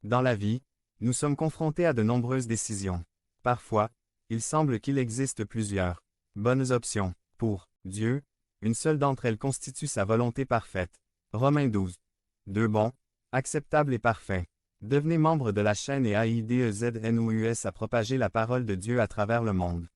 Dans la vie, nous sommes confrontés à de nombreuses décisions. Parfois, il semble qu'il existe plusieurs bonnes options. Pour Dieu, une seule d'entre elles constitue sa volonté parfaite. Romains 12. 2 Bon, acceptable et parfait. Devenez membre de la chaîne et AIDEZNOUS à propager la parole de Dieu à travers le monde.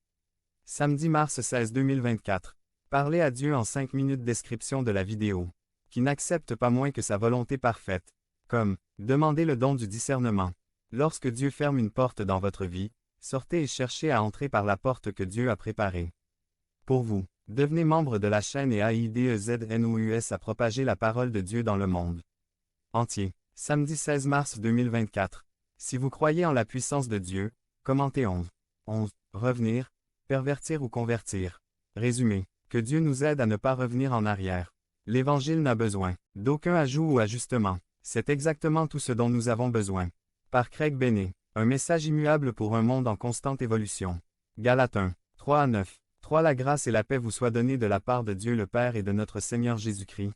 Samedi mars 16 2024. Parlez à Dieu en 5 minutes. Description de la vidéo. Qui n'accepte pas moins que sa volonté parfaite. Comme, demandez le don du discernement. Lorsque Dieu ferme une porte dans votre vie, sortez et cherchez à entrer par la porte que Dieu a préparée. Pour vous, devenez membre de la chaîne et AIDEZNOUS à propager la parole de Dieu dans le monde entier. Samedi 16 mars 2024. Si vous croyez en la puissance de Dieu, commentez 11. Revenir, pervertir ou convertir. Résumé. Que Dieu nous aide à ne pas revenir en arrière. L'Évangile n'a besoin d'aucun ajout ou ajustement. C'est exactement tout ce dont nous avons besoin. Par Craig Bennett. Un message immuable pour un monde en constante évolution. Galates 1, 3 à 9. 3. La grâce et la paix vous soient données de la part de Dieu le Père et de notre Seigneur Jésus-Christ.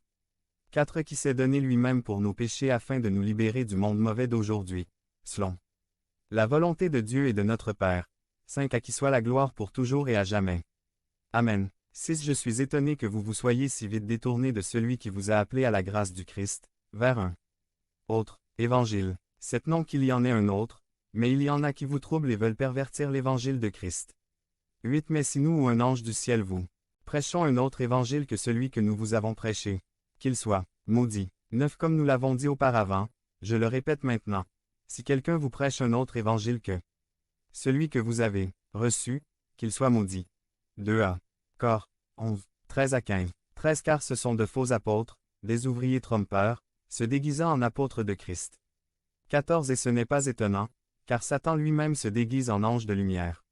4. Qui s'est donné lui-même pour nos péchés afin de nous libérer du monde mauvais d'aujourd'hui. Selon la volonté de Dieu et de notre Père. 5. À qui soit la gloire pour toujours et à jamais. Amen. 6. Je suis étonné que vous vous soyez si vite détourné de celui qui vous a appelé à la grâce du Christ. Vers 1. Autre. Évangile. C'est non qu'il y en ait un autre, mais il y en a qui vous troublent et veulent pervertir l'évangile de Christ. 8. Mais si nous ou un ange du ciel vous prêchons un autre évangile que celui que nous vous avons prêché, qu'il soit maudit. 9. Comme nous l'avons dit auparavant, je le répète maintenant, si quelqu'un vous prêche un autre évangile que celui que vous avez reçu, qu'il soit maudit. 2a. Cor. 11. 13 à 15. 13. Car ce sont de faux apôtres, des ouvriers trompeurs, se déguisant en apôtres de Christ. 14. Et ce n'est pas étonnant, car Satan lui-même se déguise en ange de lumière.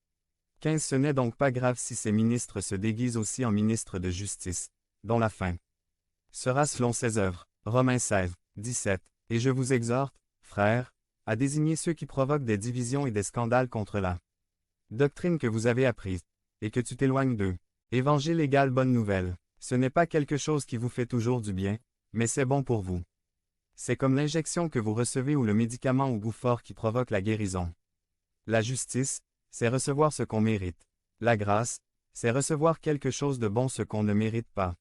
15. Ce n'est donc pas grave si ces ministres se déguisent aussi en ministres de justice, dont la fin sera selon ses œuvres. Romains 16, 17. Et je vous exhorte, frères, à désigner ceux qui provoquent des divisions et des scandales contre la doctrine que vous avez apprise, et que tu t'éloignes d'eux. Évangile égale bonne nouvelle. Ce n'est pas quelque chose qui vous fait toujours du bien, mais c'est bon pour vous. C'est comme l'injection que vous recevez ou le médicament au goût fort qui provoque la guérison. La justice, c'est recevoir ce qu'on mérite. La grâce, c'est recevoir quelque chose de bon ce qu'on ne mérite pas.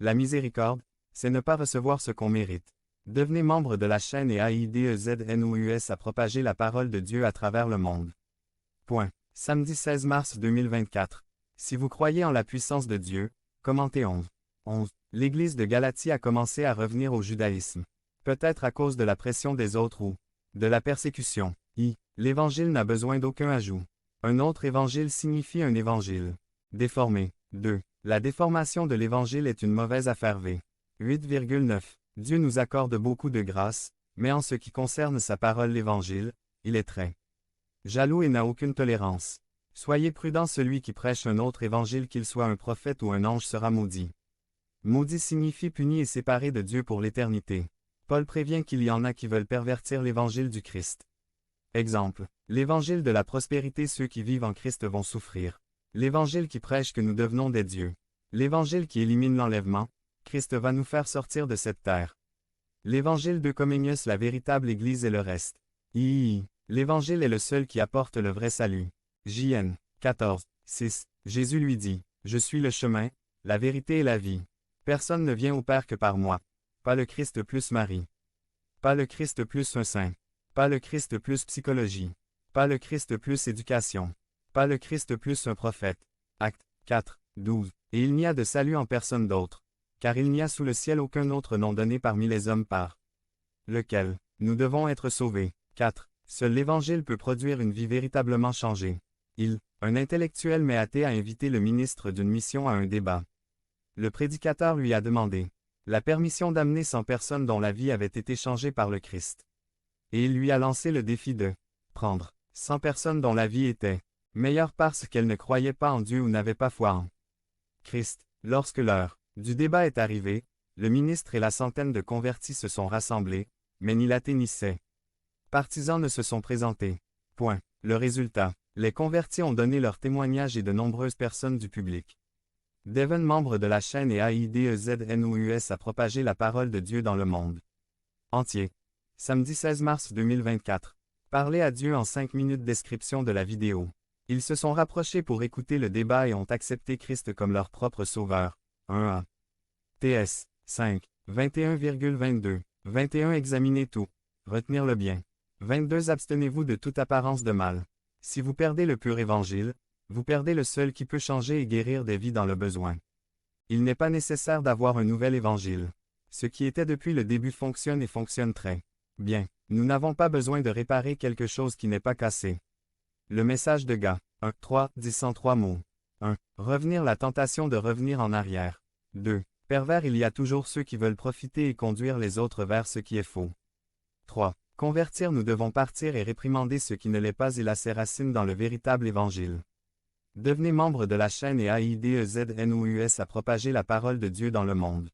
La miséricorde, c'est ne pas recevoir ce qu'on mérite. Devenez membre de la chaîne et AIDEZNOUS à propager la parole de Dieu à travers le monde. Point. Samedi 16 mars 2024. Si vous croyez en la puissance de Dieu, commentez 11. L'Église de Galatie a commencé à revenir au judaïsme. Peut-être à cause de la pression des autres ou de la persécution. L'Évangile n'a besoin d'aucun ajout. Un autre évangile signifie un évangile déformé. 2. La déformation de l'Évangile est une mauvaise affaire. 8,9. Dieu nous accorde beaucoup de grâce, mais en ce qui concerne sa parole l'Évangile, il est très jaloux et n'a aucune tolérance. Soyez prudent, celui qui prêche un autre évangile, qu'il soit un prophète ou un ange, sera maudit. Maudit signifie puni et séparé de Dieu pour l'éternité. Paul prévient qu'il y en a qui veulent pervertir l'évangile du Christ. Exemple. L'évangile de la prospérité, ceux qui vivent en Christ vont souffrir. L'évangile qui prêche que nous devenons des dieux. L'évangile qui élimine l'enlèvement, Christ va nous faire sortir de cette terre. L'évangile de Comenius, la véritable Église et le reste. L'évangile est le seul qui apporte le vrai salut. JN 14, 6. Jésus lui dit, je suis le chemin, la vérité et la vie. Personne ne vient au Père que par moi. Pas le Christ plus Marie. Pas le Christ plus un saint. Pas le Christ plus psychologie. Pas le Christ plus éducation. Pas le Christ plus un prophète. Acte 4, 12. Et il n'y a de salut en personne d'autre. Car il n'y a sous le ciel aucun autre nom donné parmi les hommes par lequel nous devons être sauvés. 4. Seul l'Évangile peut produire une vie véritablement changée. Un intellectuel mais athée a invité le ministre d'une mission à un débat. Le prédicateur lui a demandé la permission d'amener 100 personnes dont la vie avait été changée par le Christ. Et il lui a lancé le défi de prendre 100 personnes dont la vie était meilleure parce qu'elles ne croyaient pas en Dieu ou n'avaient pas foi en Christ. Lorsque l'heure du débat est arrivée, le ministre et la centaine de convertis se sont rassemblés, mais ni l'athée ni ses partisans ne se sont présentés. Point. Le résultat. Les convertis ont donné leur témoignage et de nombreuses personnes du public. Devon, membre de la chaîne et AIDEZNOUS, a propagé la parole de Dieu dans le monde entier. Samedi 16 mars 2024. Parlez à Dieu en 5 minutes. Description de la vidéo. Ils se sont rapprochés pour écouter le débat et ont accepté Christ comme leur propre sauveur. 1a. TS. 5. 21,22. 21 Examinez tout. Retenir le bien. 22 Abstenez-vous de toute apparence de mal. Si vous perdez le pur évangile, vous perdez le seul qui peut changer et guérir des vies dans le besoin. Il n'est pas nécessaire d'avoir un nouvel évangile. Ce qui était depuis le début fonctionne et fonctionne très bien. Nous n'avons pas besoin de réparer quelque chose qui n'est pas cassé. Le message de Ga. 1. 3. 10 en 3 mots. 1. Revenir. La tentation de revenir en arrière. 2. Pervers. Il y a toujours ceux qui veulent profiter et conduire les autres vers ce qui est faux. 3. Convertir. Nous devons partir et réprimander ce qui ne l'est pas et laisser racine dans le véritable évangile. Devenez membre de la chaîne et aidez-nous à propager la parole de Dieu dans le monde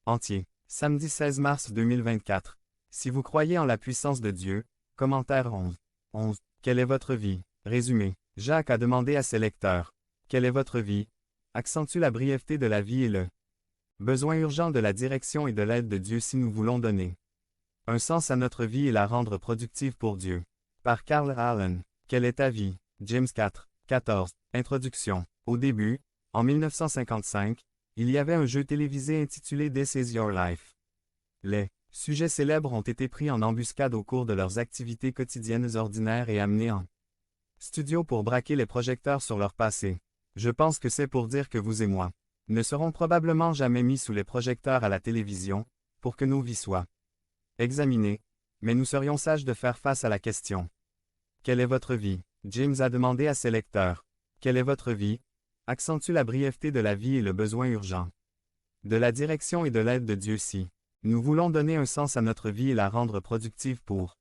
entier. Samedi 16 mars 2024. Si vous croyez en la puissance de Dieu, commentaire 11. 11. Quelle est votre vie? Résumé. Jacques a demandé à ses lecteurs. Quelle est votre vie? Accentue la brièveté de la vie et le besoin urgent de la direction et de l'aide de Dieu si nous voulons donner un sens à notre vie et la rendre productive pour Dieu. Par Carl Allen. Quelle est ta vie? James 4. 14. Introduction. Au début, en 1955, il y avait un jeu télévisé intitulé This Is Your Life. Les sujets célèbres ont été pris en embuscade au cours de leurs activités quotidiennes ordinaires et amenés en studio pour braquer les projecteurs sur leur passé. Je pense que c'est pour dire que vous et moi ne serons probablement jamais mis sous les projecteurs à la télévision, pour que nos vies soient examinées, mais nous serions sages de faire face à la question. Quelle est votre vie? James a demandé à ses lecteurs. Quelle est votre vie? Accentue la brièveté de la vie et le besoin urgent de la direction et de l'aide de Dieu si nous voulons donner un sens à notre vie et la rendre productive pour